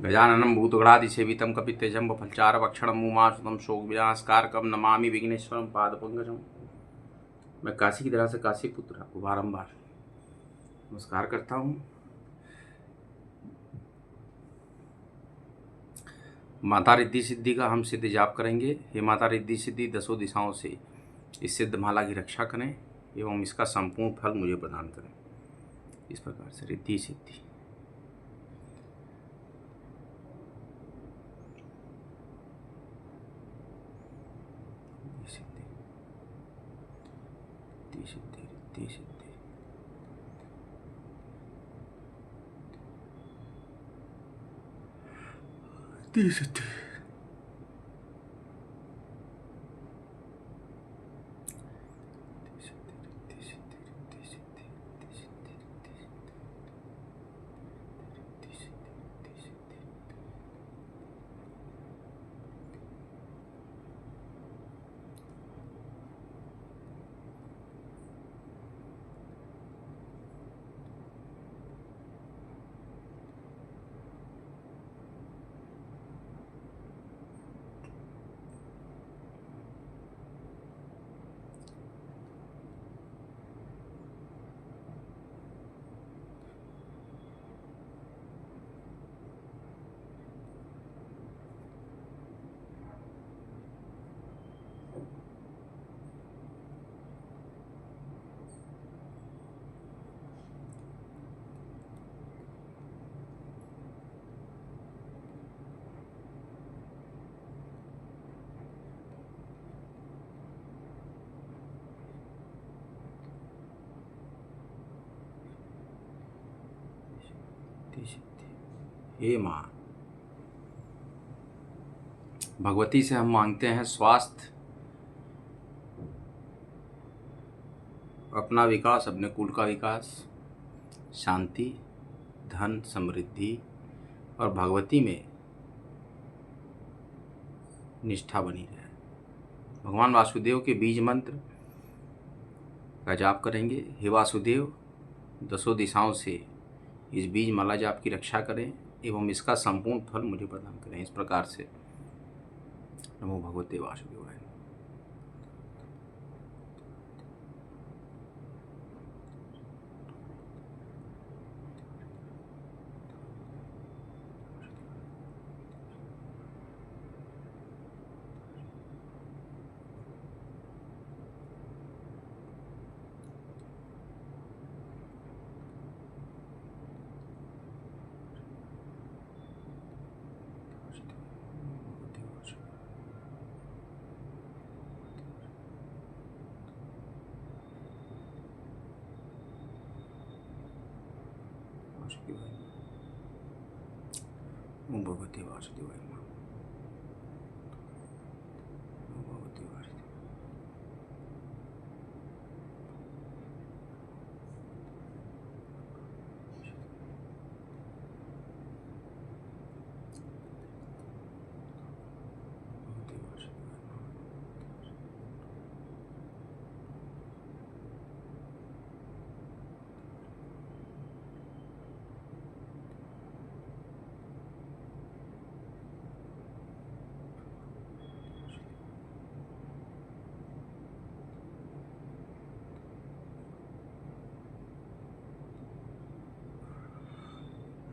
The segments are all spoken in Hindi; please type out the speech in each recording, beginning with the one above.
गजाननं भूतगणाधिसेवितं कपित्तेजं बफलचारभक्षणं उमासुतं शोकविनाशकारकं नमामि विघ्नेश्वरं पादपंकजं। मैं काशी की तरह से काशी पुत्र आपको बारंबार नमस्कार करता हूँ। माता रिद्धि सिद्धि का हम सिद्ध जाप करेंगे। हे माता रिद्धि सिद्धि दसों दिशाओं से इस सिद्ध माला की रक्षा करें एवं इसका संपूर्ण फल मुझे प्रदान करें। इस प्रकार से रिद्धि सिद्धि। सिद्धि रिद्धि सिद्धि रिद्धि सिद्धि। हे माँ भगवती से हम मांगते हैं स्वास्थ्य, अपना विकास, अपने कुल का विकास, शांति, धन, समृद्धि और भगवती में निष्ठा बनी रहे। भगवान वासुदेव के बीज मंत्र का जाप करेंगे। हे वासुदेव दसों दिशाओं से इस बीज माला जाप की रक्षा करें एवं इसका संपूर्ण फल मुझे प्रदान करें। इस प्रकार से नमो भगवते वासुदेवाय। ओम भगवते वासुदेवाय नमः। ओम भगवते वासुदेवाय।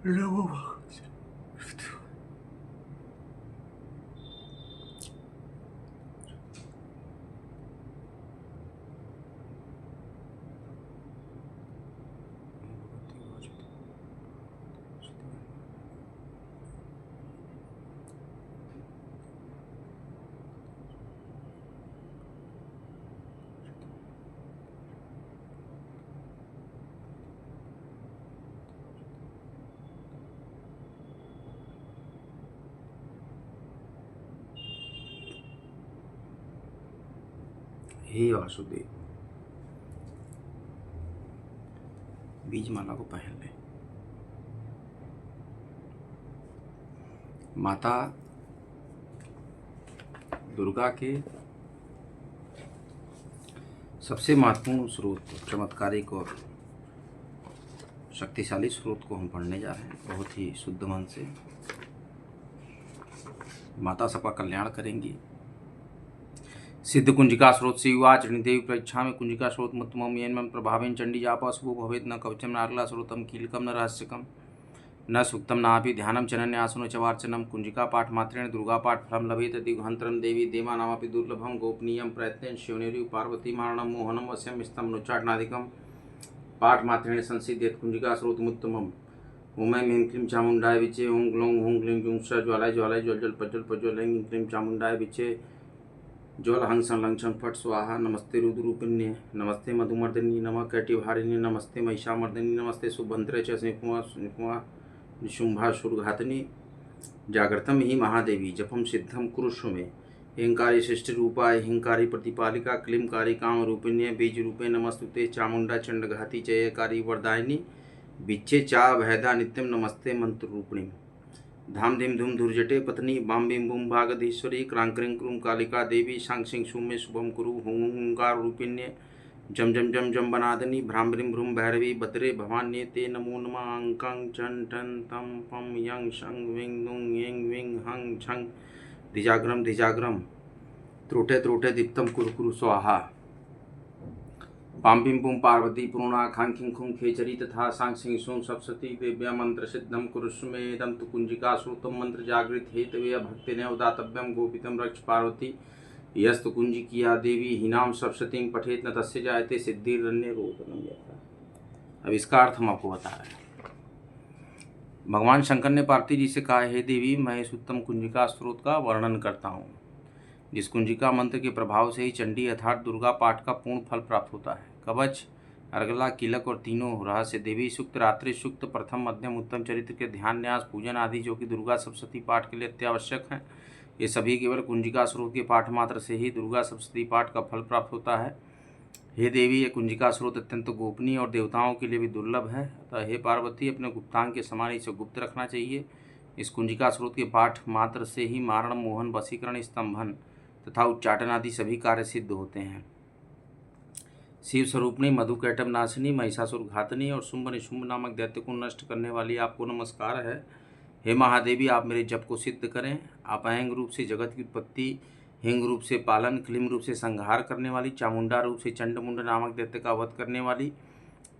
नमो भगवते हे वासुदेव बीज माला को पहन ले। माता दुर्गा के सबसे महत्वपूर्ण स्रोत, चमत्कारिक और शक्तिशाली स्रोत को हम पढ़ने जा रहे हैं बहुत ही शुद्ध मन से। माता सबका कल्याण करेंगी। सिद्ध कुंजिका स्रोत से युवा चरणदेवी परीक्षा में कुंजिका स्रोत मुत्तमम येन प्रभावेन चंडी जापा शुभो भवेत न कवचम नारला स्रोतम कीलकम न रहस्यकम न सुक्तम नापि ध्यानम चनन्यासनो चवार्चनम कुंजिका पाठ मात्रेण दुर्गा पाठ फलम लभेत दिग्हंतरम देवी देवानामपि दुर्लभम गोपनीयम प्रयत्नेन शिवनेरि पार्वती मारणम मोहनम वश्यम स्तम नुच्चाटनादिकम पाठ मात्रेण संसिद्ध्येत कुंजिका स्रोतमुत्तमम ओम ऐं ह्रीं क्लीं चामुंडाय विचे ओम ग्लौं हूं क्लीं क्यूं स ज्वालाय ज्वालाय ज्वल ज्वल प्रज्वल प्रज्वल ऐं क्लीं चामुंडाय विचे ज्वल हंग संलंघन फट स्वाहा। नमस्ते रुद्रूपिण्ये नमस्ते मधुमर्दिनी नमः कैटिभारिणी नमस्ते महिषामर्दिनी नमस्ते सुभद्रे च सिंहुआ निशुंभासुरघातिनी जागृतम ही महादेवी जपम सिद्धम कुरुष्व में हिंकारी सृष्टि रूपाय हिंकारी प्रतिपालिका क्लींकारी काम रूपिण्ये बीज रूपे नमस्तुते चामुंडा चंडघाती जयकारी वरदायिनी बिच्छे चा भैदा नित्यम नमस्ते मंत्र रूपिणी धाम धीम धूम धुर्जटे पत्नी balm beam boom भागधीश्वरी क्रांक्रिं क्रूम Kalika Devi सांग सिंह शुमे शुभम कुरु हुंकार रूपिण्ये जम जम जम जम बनादनी भ्राम भ्रीम भ्रूम भैरवी भद्रे भवान्ये ते नमो नमः अंकं चं टं तं पं यं शं विं दुं यें विं हं छं धिजाग्रम त्रोटे त्रोटे दीप्तम कुरु कुरु स्वाहा। पाम बिम बुम पार्वती पूर्णा खां खिं खुं खेचरी तथा सांग सिंह सुं सप्तशती देव्या मंत्र सिद्धम कुरुष्मेदम तु कुंजिका श्रुतम मंत्र जागृत हेतवे भक्ति उदातव्यम गोपितम रक्ष पार्वती यस्तु कुंजिकिया देवी हिनाम सप्तशतीं पठेत न तस्य जायते सिद्धिरन्य रोदनम। अब इसका अर्थ हम आपको बता रहे हैं। भगवान शंकर ने पार्वती जी से कहा, हे देवी मैं इस उत्तम कुंजिका स्रोत का वर्णन करता हूँ जिस कुंजिका मंत्र के प्रभाव से ही चंडी अर्थात दुर्गा पाठ का पूर्ण फल प्राप्त होता है। कवच अर्गला किलक और तीनों रहस्य देवी सूक्त रात्रि सूक्त प्रथम मध्यम उत्तम चरित्र के ध्यान न्यास पूजन आदि जो कि दुर्गा सप्तशती पाठ के लिए अत्यावश्यक हैं, ये सभी केवल कुंजिका स्रोत के पाठ मात्र से ही दुर्गा सप्तशती पाठ का फल प्राप्त होता है। हे देवी ये कुंजिका स्रोत अत्यंत गोपनीय और देवताओं के लिए भी दुर्लभ है, अतः हे पार्वती अपने गुप्तांग के समान इसे गुप्त रखना चाहिए। इस कुंजिका स्रोत के पाठ मात्र से ही मारण मोहन वशीकरण स्तंभन तथा उच्चाटन आदि सभी कार्य सिद्ध होते हैं। शिव स्वरूपणी मधुकैटभ नाशिनी महिषासुर घातनी और शुंभ निशुंभ नामक दैत्य को नष्ट करने वाली आपको नमस्कार है। हे महादेवी आप मेरे जप को सिद्ध करें। आप अहंग रूप से जगत की उत्पत्ति, हिंग रूप से पालन, क्लीम रूप से संहार करने वाली, चामुंडा रूप से चंडमुंड नामक दैत्य का वध करने वाली,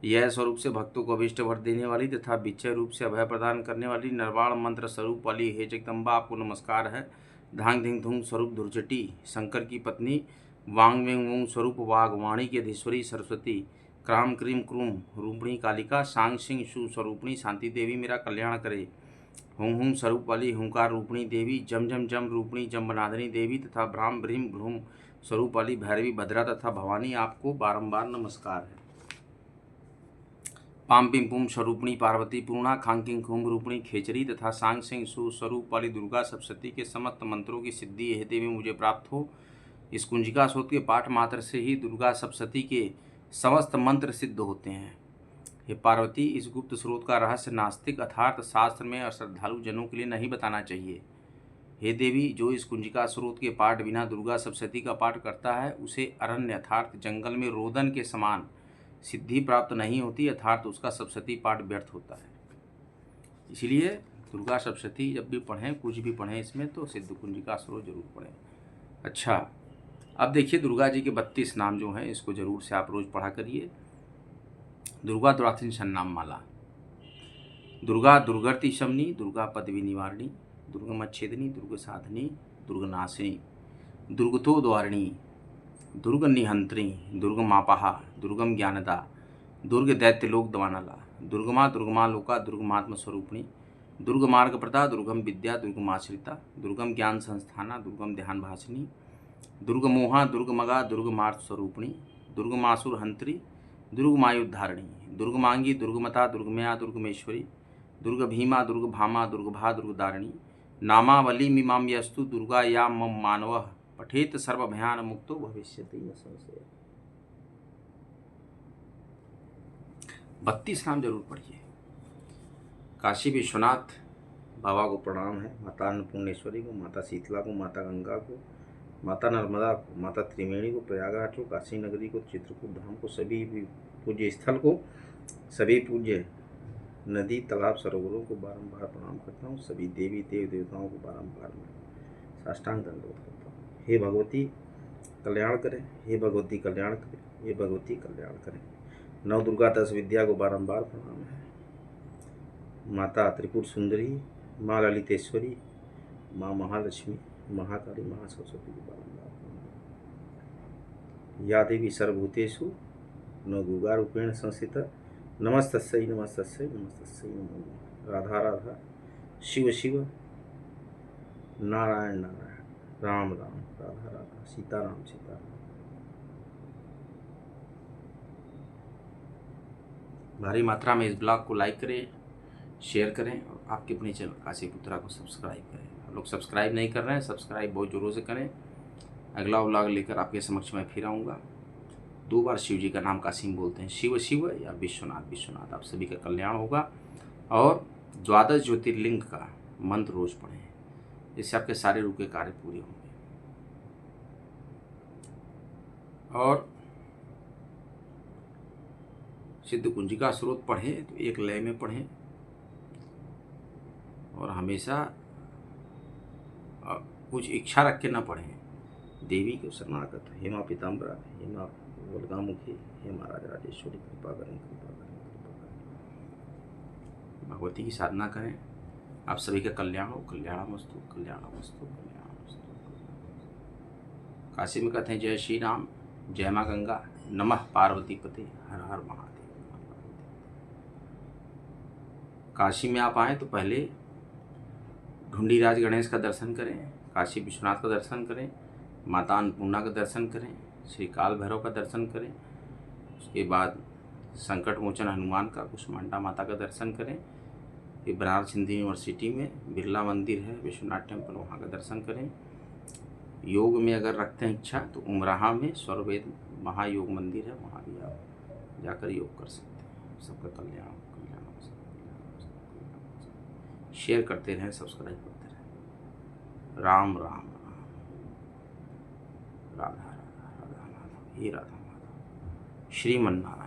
यह स्वरूप से भक्तों को अभिष्ट वर देने वाली तथा विचय रूप से अभय प्रदान करने वाली, निर्वाण मंत्र स्वरूप वाली हे जगदम्बा आपको नमस्कार है। धांग धिंग धूंग स्वरूप धुर्जटी शंकर की पत्नी, वांग वेंग वोंग स्वरूप वाघवाणी की अधीश्वरी सरस्वती, क्राम क्रीम क्रूम रूपणी कालिका, सांग सिंह शु स्वरूपणी शांति देवी मेरा कल्याण करे, हुं हुं स्वरूप वाली हुंकार रूपणी देवी, जम जम जम रूपणी जम्बनादिनी देवी तथा भ्राम भ्रीम भ्रूम स्वरूप वाली भैरवी भद्रा तथा भवानी आपको बारंबार नमस्कार है। पाम पिम पुम स्वरूपणी पार्वती पूर्णा, खांकिंग खुम रूपणी खेचरी तथा सांग सिंह सु स्वरूप वाली दुर्गा सप्तशती के समस्त मंत्रों की सिद्धि हे देवी मुझे प्राप्त हो। इस कुंजिका स्रोत के पाठ मात्र से ही दुर्गा सप्तशती के समस्त मंत्र सिद्ध होते हैं। हे पार्वती इस गुप्त स्रोत का रहस्य नास्तिक अर्थात शास्त्र में अश्रद्धालु जनों के लिए नहीं बताना चाहिए। हे देवी जो इस कुंजिका स्रोत के पाठ बिना दुर्गा सप्तशती का पाठ करता है उसे अरण्य अर्थात जंगल में रोदन के समान सिद्धि प्राप्त नहीं होती, अर्थात उसका सप्तशती पाठ व्यर्थ होता है। इसलिए दुर्गा सप्तशती जब भी पढ़ें, कुछ भी पढ़ें इसमें तो सिद्ध कुंजिका स्रोत जरूर पढ़ें। अच्छा, अब देखिए दुर्गा जी के 32 नाम जो हैं इसको जरूर से आप रोज़ पढ़ा करिए। दुर्गा द्वादश सन्नाम माला। दुर्गा दुर्गति शमनी, दुर्गा पदवी निवारणी, दुर्गमच्छेदिनी, दुर्ग साधनी, दुर्गनाशिनी, दुर्गतो द्वारिणी, दुर्ग निहंत्री, दुर्ग मापहा, दुर्गम ज्ञानदा, दुर्ग दैत्य लोक दवानला, दुर्गमा दुर्गमा लोका, दुर्गमात्म स्वरूपिणी, दुर्ग मार्ग प्रदा, दुर्गम विद्या, दुर्गमाश्रिता, दुर्गम ज्ञान संस्थाना, दुर्गम ध्यान भाषिनी, दुर्ग मोहा, दुर्ग मगा, दुर्ग मार्ग स्वरूपिणी, दुर्गमासुर हंत्री, दुर्गमायुद्धारिणी, दुर्गमांगी, दुर्गमता, दुर्गमया, दुर्गमेश्वरी, दुर्ग भीमा, दुर्ग भामा, दुर्गभा, दुर्गदारिणी, नामावली मीमां यस्तु दुर्गा या मम मानव पठेत सर्वभयान मुक्तो भविष्यति न संशय। 32 नाम जरूर पढ़िए। काशी विश्वनाथ बाबा को प्रणाम है, माता अन्नपूर्णेश्वरी को, माता शीतला को, माता गंगा को, माता नर्मदा को, माता त्रिवेणी को, प्रयागराज को, काशी नगरी को, चित्रकूट धाम को, सभी पूज्य स्थल को, सभी पूज्य नदी तालाब सरोवरों को बारंबार प्रणाम करता हूँ। सभी देवी देव देवताओं को बारंबार मैं साष्टांग दंडवत करता हूँ। हे भगवती कल्याण करें, हे भगवती कल्याण करें, हे भगवती कल्याण करें। नव दुर्गा 10 विद्या को बारंबार प्रणाम है। माता त्रिपुर सुंदरी, माँ ललितेश्वरी, माँ महालक्ष्मी, महाकाली, महासरस्वती को बारंबार प्रणाम। या देवी सर्वभूतेषु न दुर्गा रूपेण संस्थिता, नमस्तस्यै नमस्तस्यै नमस्तस्यै नमो नमः। राधा राधा, शिव शिव, नारायण नारायण, राम राम, राधा राधा, सीताराम सीताराम। भारी मात्रा में इस ब्लॉग को लाइक करें, शेयर करें और आपके अपने चैनल काशी पुत्रा को सब्सक्राइब करें। आप लोग सब्सक्राइब नहीं कर रहे हैं, सब्सक्राइब बहुत ज़ोरों से करें। अगला व्लॉग लेकर आपके समक्ष मैं फिर आऊँगा। 2 बार शिव जी का नाम काशी में बोलते हैं, शिव शिव या विश्वनाथ विश्वनाथ। आप सभी का कल्याण होगा। और 12 ज्योतिर्लिंग का मंत्र रोज पढ़ें, इससे आपके सारे रुके कार्य पूरे होंगे। और सिद्ध कुंजिका स्रोत पढ़ें तो एक लय में पढ़ें और हमेशा कुछ इच्छा रख के न पढ़ें। देवी को शरणागत, हे माँ पीताम्बरा, हे माँ वल्गामुखी, हे माँ राजराजेश्वरी, कृपा करें कृपा करें कृपा करें। भगवती की साधना करें, आप सभी का कल्याण हो। कल्याणमस्तु कल्याणमस्तु कल्याणमस्तु। काशी में कहते हैं जय श्री राम, जय माँ गंगा, नमः पार्वती पते, हर हर महादेव। काशी में आप आएँ तो पहले ढूंढीराज गणेश का दर्शन करें, काशी विश्वनाथ का दर्शन करें, माता अन्नपूर्णा का दर्शन करें, श्री काल भैरव का दर्शन करें। उसके बाद संकट मोचन हनुमान का, कुष्मांडा माता का दर्शन करें। फिर बनारस हिंदू यूनिवर्सिटी में बिरला मंदिर है, विश्वनाथ टेम्पल, वहाँ का दर्शन करें। योग में अगर रखते हैं इच्छा तो उमराहा में स्वरवेद महायोग मंदिर है, वहाँ भी आप जाकर योग कर सकते हैं। सबका कल्याण कल्याण। शेयर करते रहें, सब्सक्राइब करते रहें। राम राम राम, राधा राधा, राधा माधव, हे राधा माधव, श्रीमन नारायण।